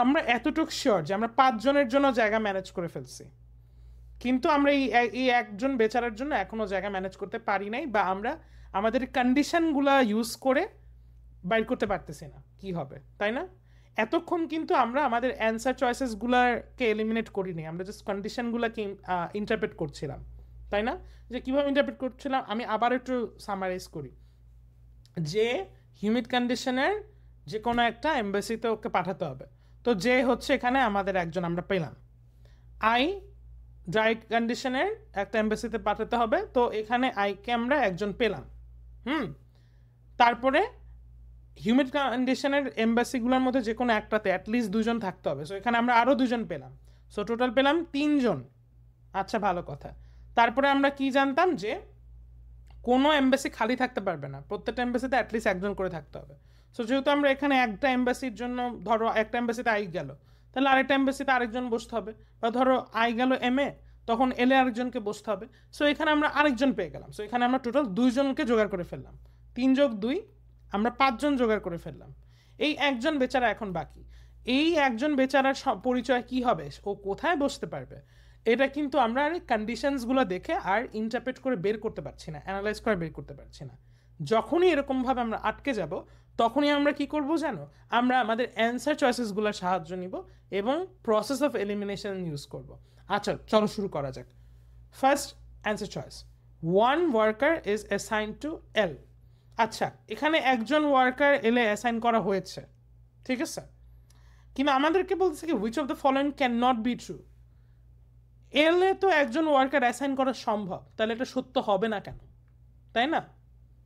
আমরা এতটুকু শিওর যে আমরা 5জনের জন্য জায়গা ম্যানেজ করে ফেলছি, কিন্তু আমরা এই একজন বেচারার জন্য এখনো জায়গা ম্যানেজ করতে পারি নাই, বা আমরা আমাদের কন্ডিশনগুলা ইউজ করে বাইর করতে পারতেছি না কি হবে, তাই না? এতক্ষণ কিন্তু আমরা আমাদের অ্যান্সার চয়েসেসগুলোকে এলিমিনেট করিনি, আমরা জাস্ট কন্ডিশনগুলোকে ইন্টারপ্রেট করছিলাম, তাই না? যে কীভাবে ইন্টারপ্রেট করছিলাম আমি আবার একটু সামারাইজ করি। যে হিউমিড কন্ডিশনের যে কোনো একটা এম্বাসিতে ওকে পাঠাতে হবে, তো যে হচ্ছে এখানে আমাদের একজন আমরা পেলাম। আই ড্রাই কন্ডিশনের একটা এম্বাসিতে পাঠাতে হবে, তো এখানে আইকে আমরা একজন পেলাম। তারপরে হিউমিড কন্ডিশনের এম্বাসিগুলোর মধ্যে যে কোনো একটাতে অ্যাটলিস্ট 2জন থাকতে হবে, সো এখানে আমরা আরও 2জন পেলাম, সো টোটাল পেলাম 3জন। আচ্ছা, ভালো কথা। তারপরে আমরা কি জানতাম? যে কোনো এম্বাসি খালি থাকতে পারবে না, প্রত্যেকটা এম্বাসিতে অ্যাটলিস্ট একজন করে থাকতে হবে। সো যেহেতু আমরা এখানে একটা এম্বাসির জন্য, ধরো একটা এম্বাসিতে আই গেল, তাহলে আরেকটা এম্বাসিতে আরেকজন বসতে হবে, বা ধরো আই গেল এম এ, তখন এলে আরেকজনকে বসতে হবে। সো এখানে আমরা আরেকজন পেয়ে গেলাম, সো এখানে আমরা টোটাল 2জনকে জোগাড় করে ফেললাম। 3 + 2 আমরা 5জন জোগাড় করে ফেললাম। এই একজন বেচারা এখন বাকি। এই একজন বেচারার পরিচয় কি হবে, ও কোথায় বসতে পারবে, এটা কিন্তু আমরা আর কন্ডিশনসগুলো দেখে আর ইন্টারপ্রেট করে বের করতে পারছি না, অ্যানালাইজ করে বের করতে পারছি না। যখনই এরকমভাবে আমরা আটকে যাব, তখনই আমরা কি করব জানো? আমরা আমাদের অ্যান্সার চয়েসেসগুলোর সাহায্য নিব এবং প্রসেস অফ এলিমিনেশন ইউজ করব। আচ্ছা, চলো শুরু করা যাক। First answer choice, 1 worker is assign to L. আচ্ছা, এখানে একজন ওয়ার্কার এলে অ্যাসাইন করা হয়েছে, ঠিক আছে, কিন্তু আমাদেরকে বলতেছে কি which of the following can not be true. এলে তো একজন ওয়ার্কার অ্যাসাইন করা সম্ভব, তাহলে এটা সত্য হবে না কেন, তাই না?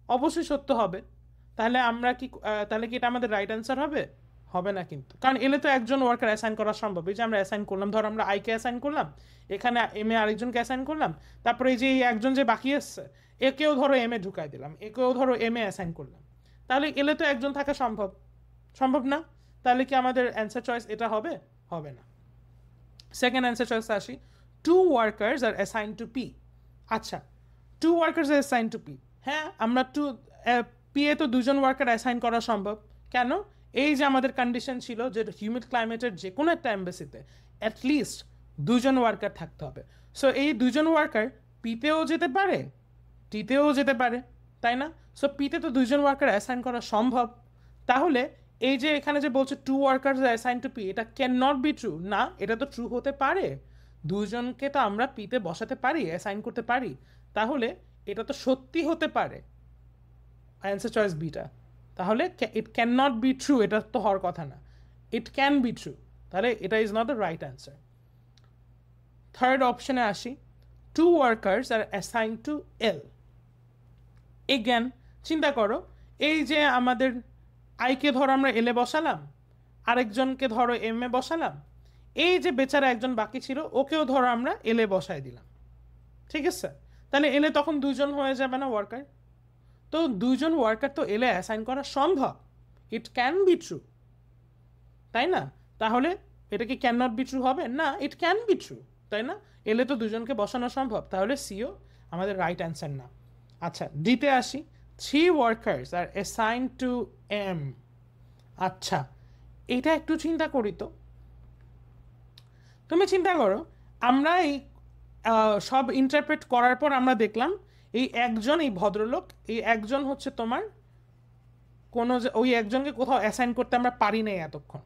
অবশ্যই সত্য হবে। তাহলে তাহলে কি এটা আমাদের রাইট অ্যান্সার হবে? হবে না কিন্তু, কারণ এলে তো একজন ওয়ার্কার অ্যাসাইন করা সম্ভব। এই যে আমরা অ্যাসাইন করলাম, ধর আমরা আইকে অ্যাসাইন করলাম, এখানে এম এ আরেকজনকে অ্যাসাইন করলাম, তারপরে এই যে একজন যে বাকি আসছে একেও ধরো এম এ ঢুকাই দিলাম, একেও ধরো এম এ অ্যাসাইন করলাম, তাহলে এলে তো একজন থাকা সম্ভব না। তাহলে কি আমাদের অ্যান্সার চয়েস এটা হবে? হবে না। সেকেন্ড অ্যান্সার চয়েস আসি, 2 workers are assign to P. আচ্ছা, 2 workers are assign to P, হ্যাঁ আমরা পি পিএ তো দুজন ওয়ার্কার অ্যাসাইন করা সম্ভব। কেন? এই যে আমাদের কন্ডিশন ছিল যে হিউমিড ক্লাইমেটের যে কোনো একটা এমবেসিতে অ্যাটলিস্ট দুজন ওয়ার্কার থাকতে হবে। সো এই দুজন ওয়ার্কার পিতেও যেতে পারে, টিতেও যেতে পারে, তাই না? সো পিতে তো দুজন ওয়ার্কার অ্যাসাইন করা সম্ভব। তাহলে এই যে এখানে যে বলছে two workers assign to P, এটা ক্যান নট বি ট্রু। না, এটা তো ট্রু হতে পারে, দুজনকে তো আমরা পিতে বসাতে পারি, অ্যাসাইন করতে পারি। তাহলে এটা তো সত্যি হতে পারে, অ্যান্সার চয়েস বিটা। তাহলে it can not be true, এটা তো হওয়ার কথা না, ইট ক্যান বি ট্রু। তাহলে এটা is not the right answer. Third অপশনে আসি, two workers are assign to L. Again চিন্তা করো, এই যে আমাদের আইকে ধরো আমরা এলে বসালাম, আরেকজনকে ধরো এম এ বসালাম, এই যে বেচারা একজন বাকি ছিল ওকেও ধরো আমরা এলে বসাই দিলাম, ঠিক আছে? তাহলে এলে তখন দুজন হয়ে যাবে না ওয়ার্কার? তো দুজন ওয়ার্কার তো এলে অ্যাসাইন করা সম্ভব, ইট ক্যান বি ট্রু, তাই না? তাহলে এটা কি ক্যান নট বি ট্রু হবে? না, ইট ক্যান বি ট্রু, তাই না? এলে তো দুজনকে বসানো সম্ভব, তাহলে সিও আমাদের রাইট অ্যান্সার না। আচ্ছা, ডিতে আসি, 3 workers are assign to M. আচ্ছা, এটা একটু চিন্তা করি তো। তুমি চিন্তা করো, আমরা এই সব ইন্টারপ্রেট করার পর আমরা দেখলাম এই একজন, এই ভদ্রলোক, এই একজন হচ্ছে তোমার কোনো, ওই একজনকে কোথাও অ্যাসাইন করতে আমরা পারি নাই এতক্ষণ,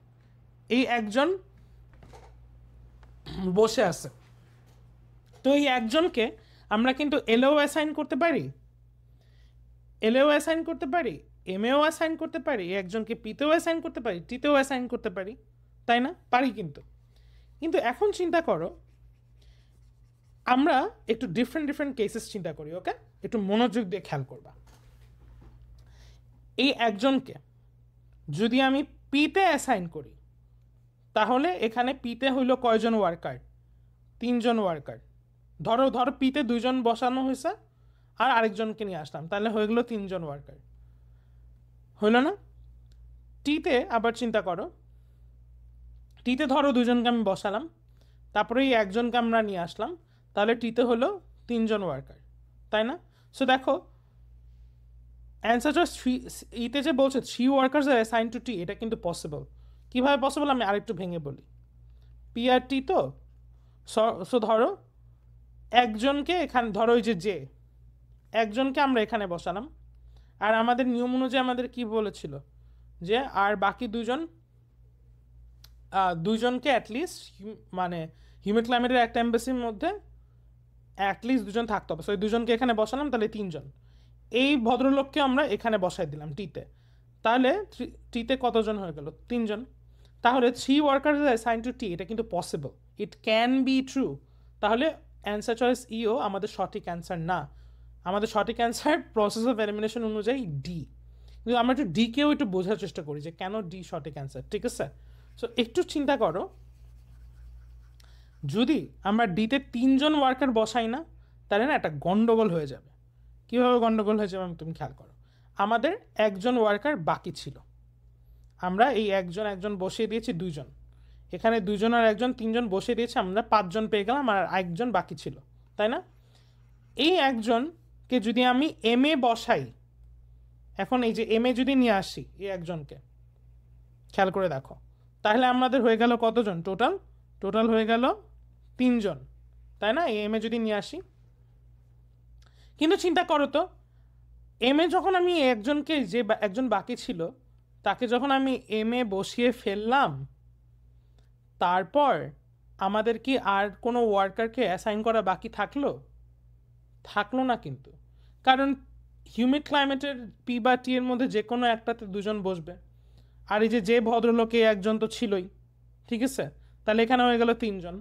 এই একজন বসে আছে। তো এই একজনকে আমরা কিন্তু এলেও অ্যাসাইন করতে পারি, এলেও অ্যাসাইন করতে পারি, এমএও অ্যাসাইন করতে পারি, একজনকে পিতেও অ্যাসাইন করতে পারি, টিতেও অ্যাসাইন করতে পারি, তাই না? পারি। কিন্তু কিন্তু এখন চিন্তা করো, আমরা একটু ডিফারেন্ট কেসেস চিন্তা করি, ওকে? একটু মনোযোগ দিয়ে খেয়াল করবা। এই একজনকে যদি আমি পিতে অ্যাসাইন করি, তাহলে এখানে পিতে হইল কয়জন ওয়ার্কার? 3 জন ওয়ার্কার। ধরো পিতে 2 জন বসানো হয়েছে আর আরেকজনকে নিয়ে আসলাম, তাহলে হয়ে গেলো 3 জন ওয়ার্কার, হইল না? টিতে আবার চিন্তা করো, টিতে ধরো 2 জনকে আমি বসালাম, তারপরে এই একজনকে আমরা নিয়ে আসলাম, তাহলে টিতে হলো 3 জন ওয়ার্কার, তাই না? সো দেখো অ্যান্সার জাস্ট 3, ইতে যে বলছে 3 ওয়ার্কার্স আর অ্যাসাইন টু টি, এটা কিন্তু পসিবল। কীভাবে পসিবল আমি আরেকটু ভেঙে বলি। পি আর টি তো, সো ধরো একজনকে এখানে ধরো, ওই যে একজনকে আমরা এখানে বসালাম, আর আমাদের নিয়ম অনুযায়ী আমাদের কি বলেছিল যে আর বাকি দুজনকে অ্যাটলিস্ট মানে হিউম্যান ক্লাইমেটের একটা এমবেসির মধ্যে অ্যাটলিস্ট 2 জন থাকতে হবে। সো এই 2 জনকে এখানে বসালাম, তাহলে 3 জন। এই ভদ্রলোককে আমরা এখানে বসাই দিলাম টিতে, তাহলে টিতে কতজন হয়ে গেল? 3 জন। তাহলে 3 ওয়ার্কার্স অ্যাসাইন টু টি, এটা কিন্তু possible, it can be true. তাহলে অ্যান্সার চয়েস ইও আমাদের সঠিক অ্যান্সার না, আমাদের সঠিক অ্যান্সার প্রসেস অফ এলিমিনেশন অনুযায়ী ডি। কিন্তু আমরা একটু ডিকেও একটু বোঝার চেষ্টা করি যে কেন ডি সঠিক অ্যান্সার, ঠিক আছে? সো একটু চিন্তা করো, যদি আমরা ডিতে 3 জন ওয়ার্কার বসাই না, তাহলে না একটা গন্ডগোল হয়ে যাবে। কীভাবে গন্ডগোল হয়ে যাবে তুমি খেয়াল করো। আমাদের একজন ওয়ার্কার বাকি ছিল, আমরা এই একজন বসিয়ে দিয়েছি 2 জন, এখানে 2 জন আর একজন 3 জন বসিয়ে দিয়েছি, আমরা 5 জন পেয়ে গেলাম, আর একজন বাকি ছিল, তাই না? এই একজনকে যদি আমি এম এ বসাই, এখন এই যে এম এ যদি নিয়ে আসি এই একজনকে, খেয়াল করে দেখো, তাহলে আমাদের হয়ে গেল কতজন? টোটাল হয়ে গেল 3 জন, তাই না? এম এ যদি নিয়ে আসি, কিন্তু চিন্তা করো তো, এম এ যখন আমি একজনকে, যে একজন বাকি ছিল তাকে যখন আমি এম এ বসিয়ে ফেললাম, তারপর আমাদের কি আর কোনো ওয়ার্কারকে অ্যাসাইন করা বাকি থাকলো না কিন্তু, কারণ হিউমিড ক্লাইমেটের পি বা টি এর মধ্যে যে কোনো একটাতে 2 জন বসবে, আর এই যে ভদ্রলোকে একজন তো ছিলই, ঠিক আছে? তাহলে এখানে হয়ে গেল 3 জন।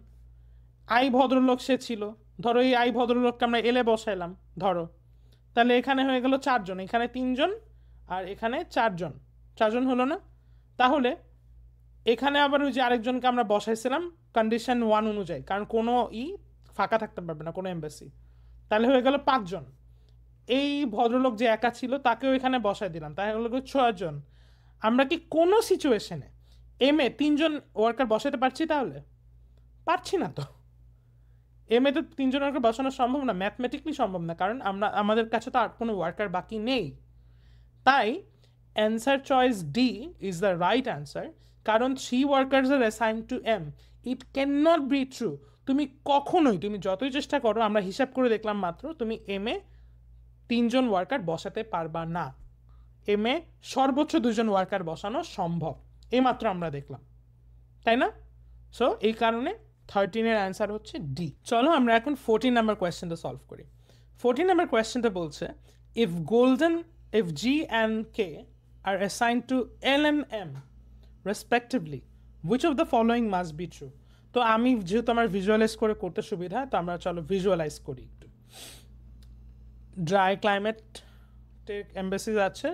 আই ভদ্রলোক সে ছিল, ধরো এই আই ভদ্রলোককে আমরা এলে বসাইলাম ধরো, তাহলে এখানে হয়ে গেল 4 জন, এখানে 3 জন আর এখানে 4 জন হলো না? তাহলে এখানে আবার ওই যে আরেকজনকে আমরা বসাইছিলাম কন্ডিশন 1 অনুযায়ী, কারণ কোনো ফাঁকা থাকতে পারবে না কোনো এমবেসি, তাহলে হয়ে গেল 5 জন। এই ভদ্রলোক যে একা ছিল তাকেও এখানে বসাই দিলাম, তাহলে হলো 6 জন। আমরা কি কোনো সিচুয়েশনে এম এ 3 জন ওয়ার্কার বসাতে পারছি? তাহলে পারছি না তো। এম এ তো 3 জন ওয়ার্কার বসানো সম্ভব না, ম্যাথমেটিক্যালি সম্ভব না, কারণ আমাদের কাছে তো আর কোনো ওয়ার্কার বাকি নেই। তাই answer choice D is the right answer, কারণ 3 workers are assign to M, it can not be true. তুমি কখনোই, তুমি যতই চেষ্টা করো, আমরা হিসাব করে দেখলাম মাত্র, তুমি এম এ 3 জন ওয়ার্কার বসাতে পারবা না। এম এ সর্বোচ্চ 2 জন ওয়ার্কার বসানো সম্ভব, এইমাত্র আমরা দেখলাম, তাই না? সো এই কারণে 13-এর অ্যান্সার হচ্ছে ডি। চলো আমরা এখন 14 নাম্বার কোয়েশ্চেনটা সলভ করি। 14 নাম্বার কোয়েশ্চেনটা বলছে, if G and K are assigned to L and M respectively, which of the following must be true? তো আমি যেহেতু আমার ভিজুয়ালাইজ করে করতে সুবিধা, তো আমরা চলো ভিজুয়ালাইজ করি একটু। ড্রাই ক্লাইমেটের এমবেসিস আছে,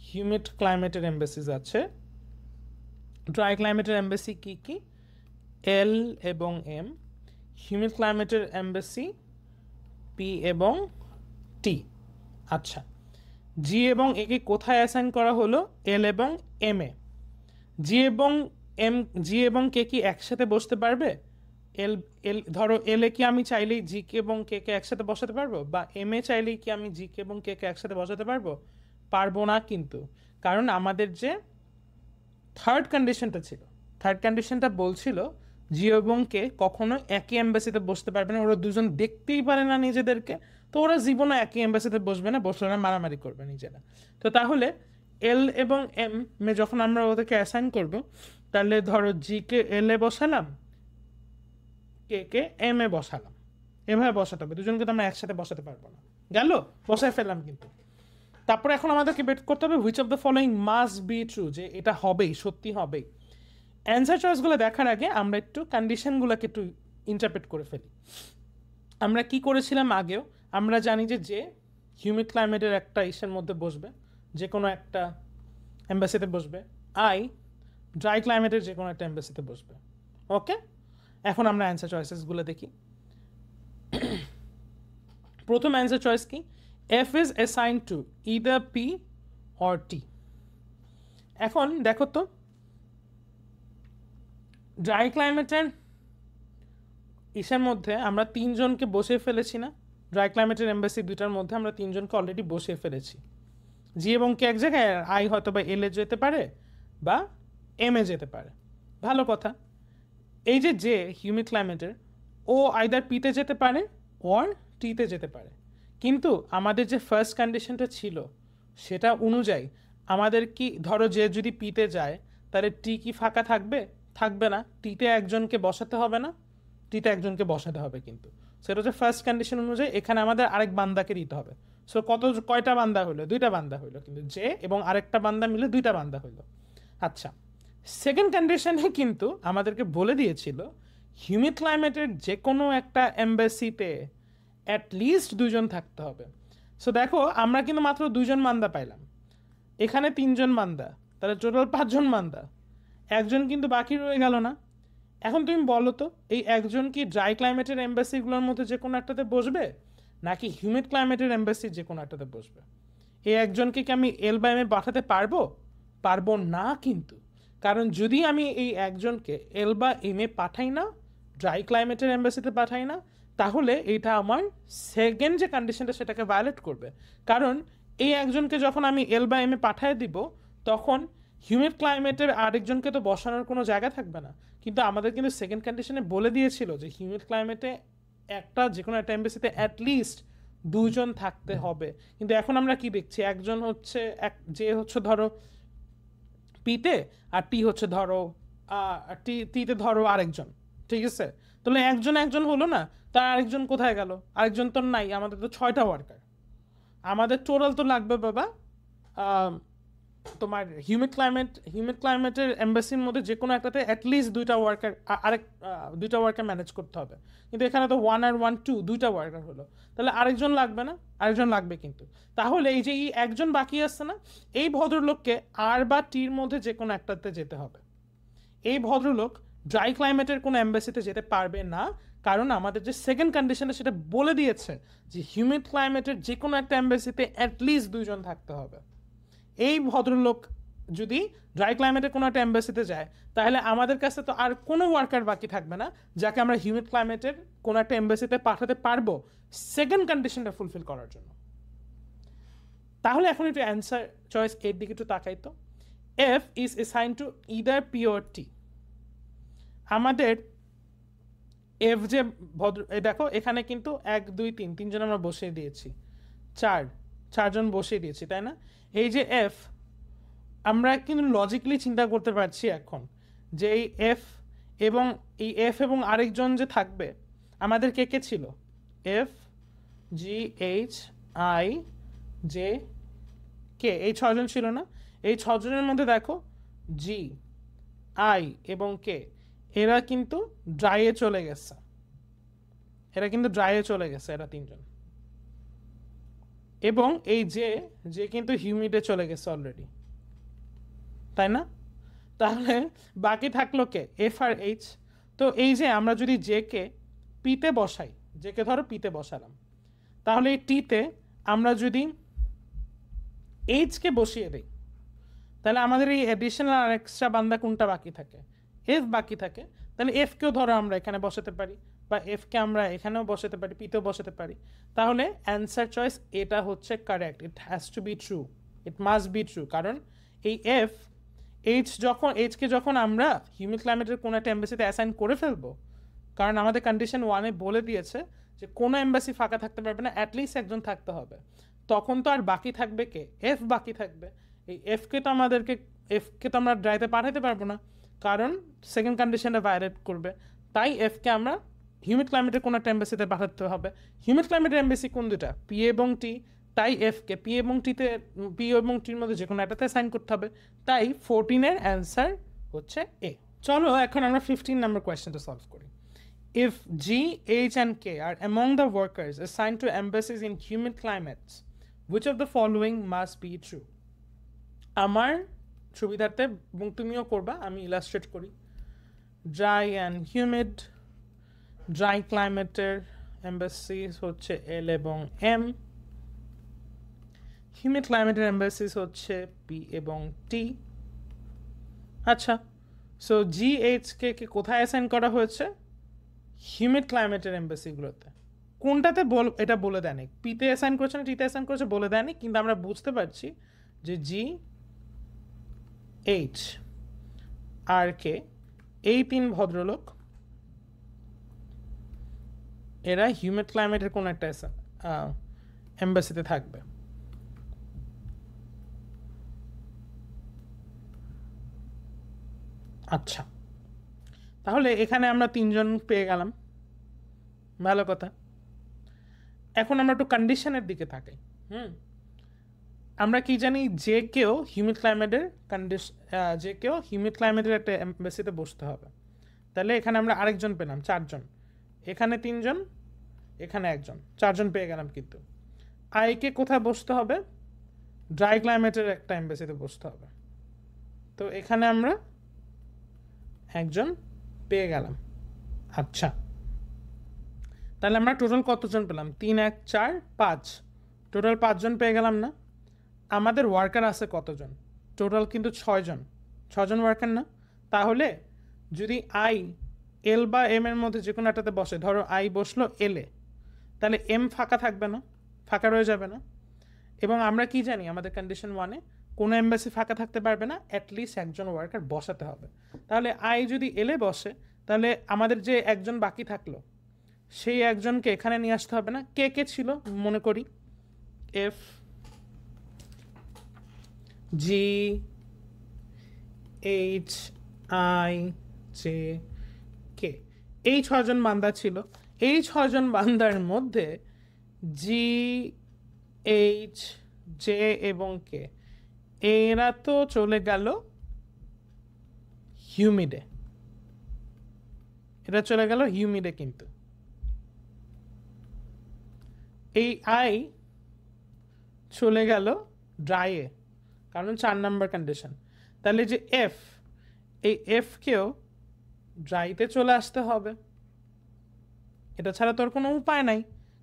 হিউমিড ক্লাইমেটের এমবেসিস আছে। ড্রাই ক্লাইমেটের এমবেসি কি কি? এল এবং এম। হিউমিড ক্লাইমেটের এমবেসি পি এবং টি। আচ্ছা, জি এবং এ কে কোথায় অ্যাসাইন করা হলো? এল এবং এম এ। জি এবং কে কি একসাথে বসতে পারবে? ধরো এল এ কি আমি চাইলেই জি কে এবং কে কে একসাথে বসাতে পারবো? বা এম এ চাইলেই কি আমি জি কে এবং কে কে একসাথে বসাতে পারবো? পারবো না কিন্তু, কারণ আমাদের যে থার্ড কন্ডিশনটা ছিল, থার্ড কন্ডিশনটা বলছিল জি এবং কে কখনো একই এম্বাসিতে বসতে পারবে না, ওরা দুজন দেখতেই পারে না নিজেদেরকে, তো ওরা জীবনে একই এম্বাসিতে বসবে না, বসলে না মারামারি করবে নিজেরা। তো তাহলে এল এবং এম এ যখন আমরা ওদেরকে অ্যাসাইন করব, তাহলে ধরো জি কে এল এ বসালাম, কে কে এম এ বসালাম, এভাবে বসাতে হবে, দুজনকে তো আমরা একসাথে বসাতে পারবো না। গেল, বসায় ফেললাম কিন্তু। তারপরে এখন আমাদেরকে বেট করতে হবে which of the following must be true, যে এটা হবেই, সত্যি হবেই। অ্যান্সার চয়েসগুলো দেখার আগে আমরা একটু কন্ডিশনগুলোকে একটু ইন্টারপ্রেট করে ফেলি। আমরা কি করেছিলাম আগেও? আমরা জানি যে হিউমিড ক্লাইমেটের একটা ইসের মধ্যে বসবে, যে কোনো একটা এম্বাসিতে বসবে। আই ড্রাই ক্লাইমেটের যে কোনো একটা এম্বাসিতে বসবে। ওকে, এখন আমরা অ্যান্সার চয়েসেসগুলো দেখি। প্রথম অ্যান্সার চয়েস কি? F is assigned to either P or T. এখন দেখো তো, ড্রাই ক্লাইমেটের ইসের মধ্যে আমরা 3 জনকে বসিয়ে ফেলেছি না? ড্রাই ক্লাইমেটের এম্বাসি দুটার মধ্যে আমরা 3 জনকে অলরেডি বসিয়ে ফেলেছি। জি এবং কে এক জায়গায়, আই হয়তো বা এল এ যেতে পারে বা এম এ যেতে পারে। ভালো কথা। এই যে হিউমিড ক্লাইমেটের, ও আইদার পিতে যেতে পারে অর টিতে যেতে পারে, কিন্তু আমাদের যে ফার্স্ট কন্ডিশনটা ছিল সেটা অনুযায়ী আমাদের কি, ধরো যে যদি পিতে যায় তাহলে টি কি ফাঁকা থাকবে? থাকবে না। টিতে একজনকে বসাতে হবে না? টিতে একজনকে বসাতে হবে কিন্তু। সেটা হচ্ছে ফার্স্ট কন্ডিশন অনুযায়ী, এখানে আমাদের আরেক বান্দাকে দিতে হবে। সো কয়টা বান্দা হইলো? 2টা বান্দা হইলো, কিন্তু যে এবং আরেকটা বান্দা মিলে 2টা বান্দা হইলো। আচ্ছা, সেকেন্ড কন্ডিশনে কিন্তু আমাদেরকে বলে দিয়েছিল হিউমিড ক্লাইমেটের যে কোনো একটা এম্বাসিতে অ্যাটলিস্ট 2 জন থাকতে হবে। সো দেখো, আমরা কিন্তু মাত্র 2 জন বান্দা পাইলাম, এখানে 3 জন বান্দা, তাহলে টোটাল 5 জন বান্দা, একজন কিন্তু বাকি রয়ে গেল না। এখন তুমি বলো তো, এই একজন কি ড্রাই ক্লাইমেটের এম্বাসিগুলোর মধ্যে যে কোনো একটাতে বসবে, নাকি হিউমিড ক্লাইমেটের এম্বাসির যে কোনো একটাতে বসবে? এই একজনকে কি আমি এল বা এম এ পাঠাতে পারবো? পারবো না কিন্তু, কারণ যদি আমি এই একজনকে এল বা এম এ পাঠাই না, ড্রাই ক্লাইমেটের এম্বাসিতে পাঠাই না, তাহলে এটা আমার সেকেন্ড যে কন্ডিশনটা সেটাকে ভায়োলেট করবে। কারণ এই একজনকে যখন আমি এল বা এম এ পাঠিয়ে দিব, তখন হিউমিড ক্লাইমেটের আরেকজনকে তো বসানোর কোনো জায়গা থাকবে না। কিন্তু আমাদের কিন্তু সেকেন্ড কন্ডিশনে বলে দিয়েছিল যে হিউমিড ক্লাইমেটে যে কোনো একটা এম্বাসিতে অ্যাটলিস্ট 2 জন থাকতে হবে। কিন্তু এখন আমরা কি দেখছি, একজন হচ্ছে যে হচ্ছে ধরো পিতে, আর টি হচ্ছে ধরো টিতে ধরো আরেকজন, ঠিক আছে? তাহলে একজন হলো না, তার আরেকজন কোথায় গেল? আরেকজন তো নাই, আমাদের তো 6টা ওয়ার্কার। আমাদের টোটাল তো লাগবে বাবা, তোমার হিউমিড ক্লাইমেটের এম্বাসির মধ্যে যে কোনো একটাতে অ্যাটলিস্ট 2টা ওয়ার্কার, 2টা ওয়ার্কার ম্যানেজ করতে হবে। কিন্তু এখানে তো 1 আর 1 2 2টা ওয়ার্কার হলো, তাহলে আরেকজন লাগবে না? আরেকজন লাগবে কিন্তু। তাহলে এই যে এই একজন বাকি আসছে না, এই ভদ্রলোককে আর বা টির মধ্যে যে কোনো একটাতে যেতে হবে। এই ভদ্রলোক ড্রাই ক্লাইমেটের কোনো এম্বাসিতে যেতে পারবে না, কারণ আমাদের যে সেকেন্ড কন্ডিশনে সেটা বলে দিয়েছে যে হিউমিড ক্লাইমেটের যে কোনো একটা এম্বাসিতে অ্যাটলিস্ট 2 জন থাকতে হবে। এই ভদ্রলোক যদি ড্রাই ক্লাইমেটের কোনো একটা এম্বাসিতে যায়, তাহলে আমাদের কাছে তো আর কোনো ওয়ার্কার বাকি থাকবে না যাকে আমরা হিউমিড ক্লাইমেটের কোনো একটা এম্বাসিতে পাঠাতে পারবো সেকেন্ড কন্ডিশনটা ফুলফিল করার জন্য। তাহলে এখন একটু অ্যান্সার চয়েস এর দিকে একটু তাকাই তো। F is assign to either P or T. আমাদের এফ যে দেখো এখানে কিন্তু 1 2 3 তিনজন আমরা বসিয়ে দিয়েছি, চারজন বসিয়ে দিয়েছি, তাই না? এই যে এফ, আমরা কিন্তু লজিক্যালি চিন্তা করতে পারছি এখন যে এই এফ এবং আরেকজন যে থাকবে, আমাদের কে কে ছিল? F, G, H, I, J, K, এই 6 জন ছিল না? এই 6 জনের মধ্যে দেখো জি, আই এবং কে, এরা কিন্তু ড্রাইয়ে চলে গেছে, এরা 3 জন। এবং এই যে কিন্তু হিউমিডে চলে গেছে অলরেডি, তাই না? তাহলে বাকি থাকলো কে? F R H. তো এই যে আমরা যদি জে কে পিতে বসাই, জে কে ধরো পিতে বসালাম, তাহলে এই টিতে আমরা যদি এইচ কে বসিয়ে দিই, তাহলে আমাদের এই অ্যাডিশনাল আর এক্সট্রা বান্দা কোনটা বাকি থাকে? এফ বাকি থাকে। তাহলে এফ কেও ধরো আমরা এখানে বসাতে পারি, বা এফ কে আমরা এখানেও বসাতে পারি, পিতেও বসাতে পারি। তাহলে অ্যান্সার চয়েস এটা হচ্ছে correct. It has to be true, it must be true. কারণ এই এইচকে যখন আমরা হিউমিড ক্লাইমেটের কোনো একটা এমবেসিতে অ্যাসাইন করে ফেলবো, কারণ আমাদের কন্ডিশন 1-এ বলে দিয়েছে যে কোনো এমবাসি ফাঁকা থাকতে পারবে না, অ্যাটলিস্ট একজন থাকতে হবে। তখন তো আর বাকি থাকবে কে? এফ বাকি থাকবে। এই এফকে তো আমরা ড্রাইতে পাঠাতে পারবো না, কারণ সেকেন্ড কন্ডিশনটা ভায়োলেট করবে। তাই এফকে আমরা হিউমিড ক্লাইমেটের কোনো একটা এমবেসিতে পাঠাতে হবে। হিউমিড ক্লাইমেটের এমবেসি কোন দুটা? পি এবং টি। তাই এফকে পি এবং টির মধ্যে যে কোনো একটাতে সাইন করতে হবে। তাই 14-এর অ্যান্সার হচ্ছে এ। চলো এখন আমরা 15 নম্বর কোয়েশ্চেনটা সলভ করি। If G, H and K are among the workers assigned to embassies in humid climates, which of the following must be true? আমার সুবিধার্থে এবং তুমিও করবা, আমি ইলাস্ট্রেট করি। ড্রাই অ্যান্ড হিউমিড, ড্রাই ক্লাইমেটের এমবাসিস হচ্ছে এল এবং এম, হিউমিড ক্লাইমেটের এমবাসিস হচ্ছে পি এবং টি। আচ্ছা, সো জি এইচ কে কোথায় অ্যাসাইন করা হয়েছে? হিউমিড ক্লাইমেটের এমবাসিগুলোতে। কোনটাতে এটা বলে দেয়নি, পিতে অ্যাসাইন করেছে না টিতে অ্যাসাইন করেছে বলে দেয়নি, কিন্তু আমরা বুঝতে পারছি যে জি, এইচ আর কে, এই 3 ভদ্রলোক এরা হিউমিড ক্লাইমেটের কোন একটা এমবাসিতে থাকবে। আচ্ছা, তাহলে এখানে আমরা 3 জন পেয়ে গেলাম, ভালো কথা। এখন আমরা একটু কন্ডিশনের দিকে তাকাই। আমরা কি জানি, যে কেউ হিউমিড ক্লাইমেটের একটা এমবাসিতে বসতে হবে। তাহলে এখানে আমরা আরেকজন পেলাম, 4 জন। এখানে 3 জন, এখানে 1 জন, 4 জন পেয়ে গেলাম। কিন্তু আইকে কোথায় বসতে হবে? ড্রাই ক্লাইমেটের একটা এমবাসিতে বসতে হবে। তো এখানে আমরা 1 জন পেয়ে গেলাম। আচ্ছা, তাহলে আমরা টোটাল কতজন পেলাম? 3 1 4 5, টোটাল 5 জন পেয়ে গেলাম না? আমাদের ওয়ার্কার আছে কতজন? টোটাল কিন্তু 6 জন, 6 জন ওয়ার্কার না? তাহলে যদি আই এল বা এম এর মধ্যে যে কোনো একটাতে বসে, ধরো আই বসলো এলে, তাহলে এম ফাঁকা থাকবে না, ফাঁকা রয়ে যাবে না? এবং আমরা কি জানি, আমাদের কন্ডিশন 1-এ কোনো এমবাসি ফাঁকা থাকতে পারবে না, অ্যাটলিস্ট একজন ওয়ার্কার বসাতে হবে। তাহলে আই যদি এলে বসে, তাহলে আমাদের যে একজন বাকি থাকলো, সেই একজনকে এখানে নিয়ে আসতে হবে না? কে কে ছিল মনে করি? F, G, H, I, J, K, এই 6 জন বান্দা ছিল। এই 6 জন বান্দার মধ্যে জি, এইচ, জে এবং কে, এরা তো চলে গেল হিউমিডে, কিন্তু এই আই চলে গেল ড্রাইয়ে, কারণ 4 নাম্বার কন্ডিশন। তাহলে যে এফ, এই এফকেও ড্রাইতে চলে আসতে হবে, এটা ছাড়া তোর কোনো উপায় নাই,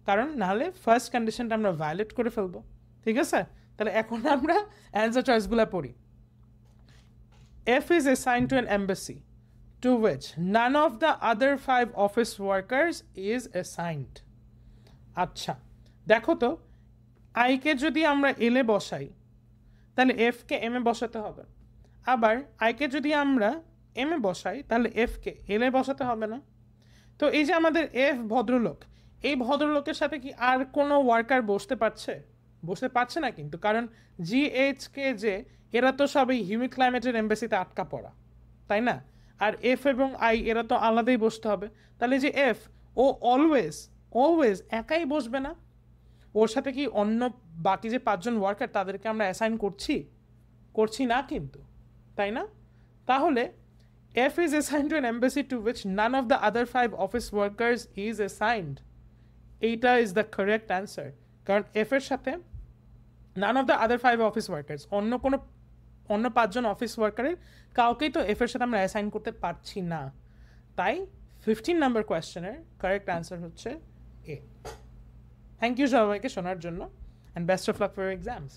কারণ নাহলে ফার্স্ট কন্ডিশনটা আমরা ভায়োলেট করে ফেলবো। ঠিক আছে, তাহলে এখন আমরা অ্যান্সার চয়েসগুলো পড়ি। F is assigned to an embassy to which none of the other 5 office workers is assigned. আচ্ছা, দেখো তো আইকে যদি আমরা এলে বসাই তাহলে এফকে এম এ বসাতে হবে, আবার আইকে যদি আমরা এম এ বসাই তাহলে এফকে এলে বসাতে হবে না? তো এই যে আমাদের এফ ভদ্রলোক, এই ভদ্রলোকের সাথে কি আর কোনো ওয়ার্কার বসতে পারছে না কিন্তু, কারণ জিএইচকে যে এরা তো সবই হিউমিড ক্লাইমেটের এমবেসিতে আটকা পড়া, তাই না? আর এফ এবং আই এরা তো আলাদাই বসতে হবে। তাহলে যে এফ, ও অলওয়েজ অলওয়েজ একাই বসবে না, ওর সাথে কি অন্য বাকি যে 5জন ওয়ার্কার তাদেরকে আমরা অ্যাসাইন করছি না কিন্তু, তাই না? তাহলে F is assigned to an embassy to which none of the other 5 office workers is assigned. এইটা is the correct answer. কারণ F এর সাথে none of the other 5 office workers, অন্য 5জন অফিস ওয়ার্কারের কাউকেই তো F এর সাথে আমরা অ্যাসাইন করতে পারছি না। তাই 15 নাম্বার কোয়েশ্চেনের কারেক্ট অ্যান্সার হচ্ছে এ। থ্যাংক ইউ সবাইকে শোনার জন্য, and best of luck for exams.